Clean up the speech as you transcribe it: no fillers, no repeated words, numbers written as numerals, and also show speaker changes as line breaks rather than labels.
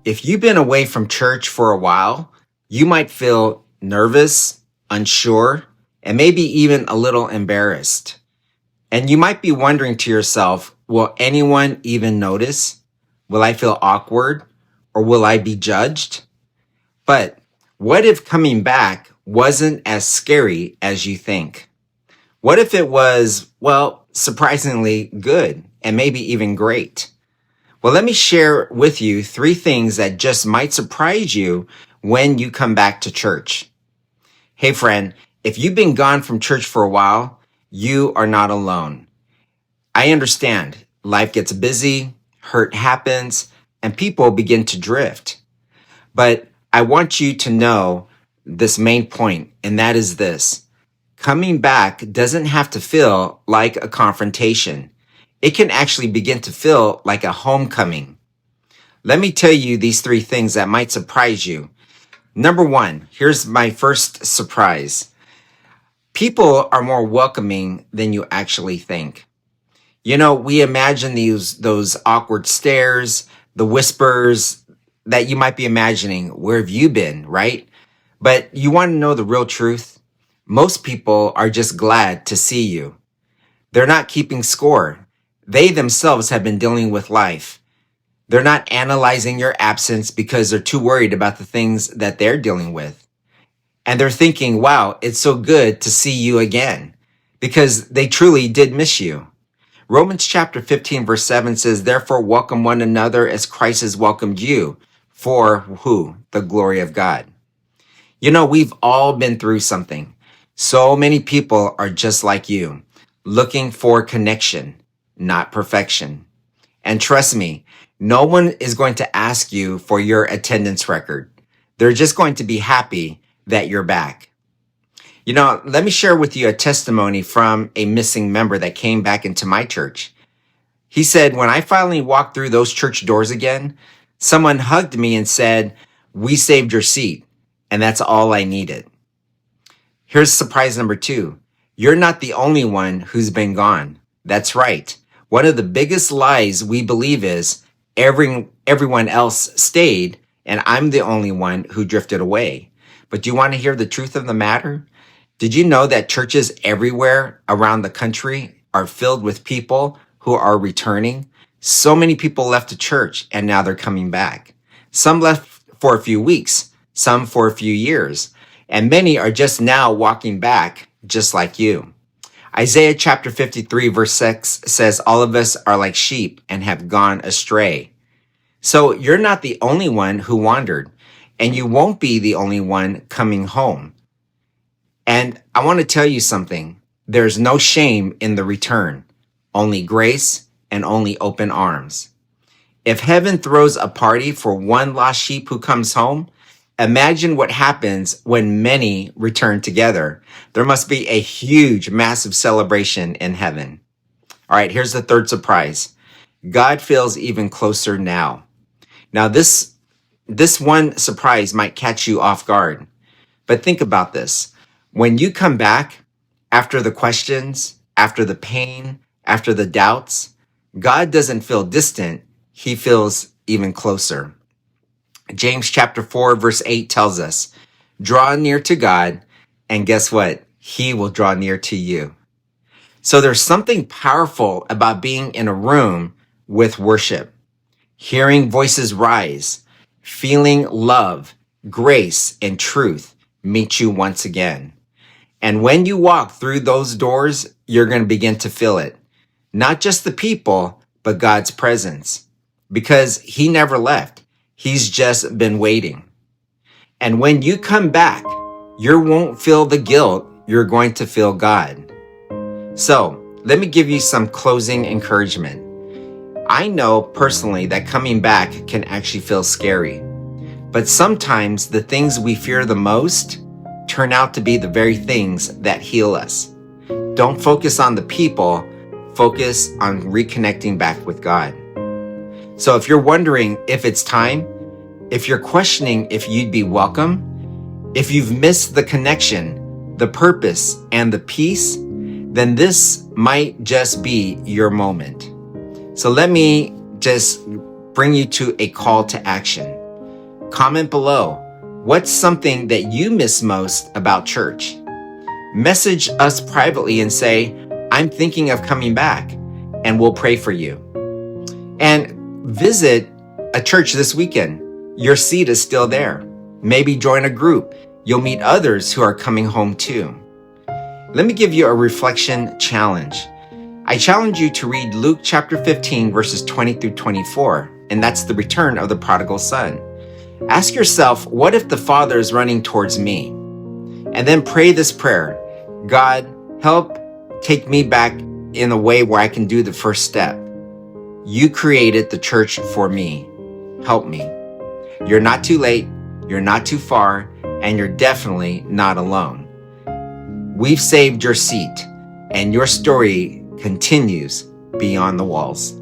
If you've been away from church for a while, you might feel nervous, unsure, and maybe even a little embarrassed. And you might be wondering to yourself, will anyone even notice? Will I feel awkward? Or will I be judged? But what if coming back wasn't as scary as you think? What if it was, well, surprisingly good and maybe even great? Well, let me share with you 3 things that just might surprise you when you come back to church. Hey friend, if you've been gone from church for a while, you are not alone. I understand life gets busy, hurt happens, and people begin to drift. But I want you to know this main point, and that is this. Coming back doesn't have to feel like a confrontation. It can actually begin to feel like a homecoming. Let me tell you these 3 things that might surprise you. Number 1, here's my first surprise. People are more welcoming than you actually think. You know, we imagine those awkward stares, the whispers that you might be imagining. Where have you been, right? But you want to know the real truth? Most people are just glad to see you. They're not keeping score. They themselves have been dealing with life. They're not analyzing your absence because they're too worried about the things that they're dealing with. And they're thinking, wow, it's so good to see you again, because they truly did miss you. Romans chapter 15 verse 7 says, therefore welcome one another as Christ has welcomed you for who? The glory of God. You know, we've all been through something. So many people are just like you, looking for connection, not perfection. And trust me, no one is going to ask you for your attendance record. They're just going to be happy that you're back. You know, let me share with you a testimony from a missing member that came back into my church. He said, when I finally walked through those church doors again, someone hugged me and said, we saved your seat. And that's all I needed. Here's surprise number 2. You're not the only one who's been gone. That's right. One of the biggest lies we believe is everyone else stayed and I'm the only one who drifted away. But do you want to hear the truth of the matter? Did you know that churches everywhere around the country are filled with people who are returning? So many people left the church and now they're coming back. Some left for a few weeks, some for a few years, and many are just now walking back just like you. Isaiah chapter 53 verse 6 says, all of us are like sheep and have gone astray. So you're not the only one who wandered, and you won't be the only one coming home. And I want to tell you something. There's no shame in the return, only grace and only open arms. If heaven throws a party for one lost sheep who comes home, imagine what happens when many return together. There must be a huge, massive celebration in heaven. All right, here's the third surprise. God feels even closer now. Now, this one surprise might catch you off guard, but think about this. When you come back after the questions, after the pain, after the doubts, God doesn't feel distant. He feels even closer. James chapter 4 verse 8 tells us, draw near to God, and guess what? He will draw near to you. So there's something powerful about being in a room with worship, hearing voices rise, feeling love, grace, and truth meet you once again. And when you walk through those doors, you're going to begin to feel it. Not just the people, but God's presence. Because He never left. He's just been waiting. And when you come back, you won't feel the guilt. You're going to feel God. So, let me give you some closing encouragement. I know personally that coming back can actually feel scary. But sometimes the things we fear the most turn out to be the very things that heal us. Don't focus on the people, focus on reconnecting back with God. So if you're wondering if it's time, if you're questioning if you'd be welcome, if you've missed the connection, the purpose, and the peace, then this might just be your moment. So let me just bring you to a call to action. Comment below. What's something that you miss most about church? Message us privately and say, I'm thinking of coming back, and we'll pray for you. And visit a church this weekend. Your seat is still there. Maybe join a group. You'll meet others who are coming home too. Let me give you a reflection challenge. I challenge you to read Luke chapter 15, verses 20 through 24, and that's the return of the prodigal son. Ask yourself, what if the Father is running towards me? And then pray this prayer. God, help take me back in a way where I can do the first step. You created the church for me. Help me. You're not too late, you're not too far, and you're definitely not alone. We've saved your seat, and your story continues beyond the walls.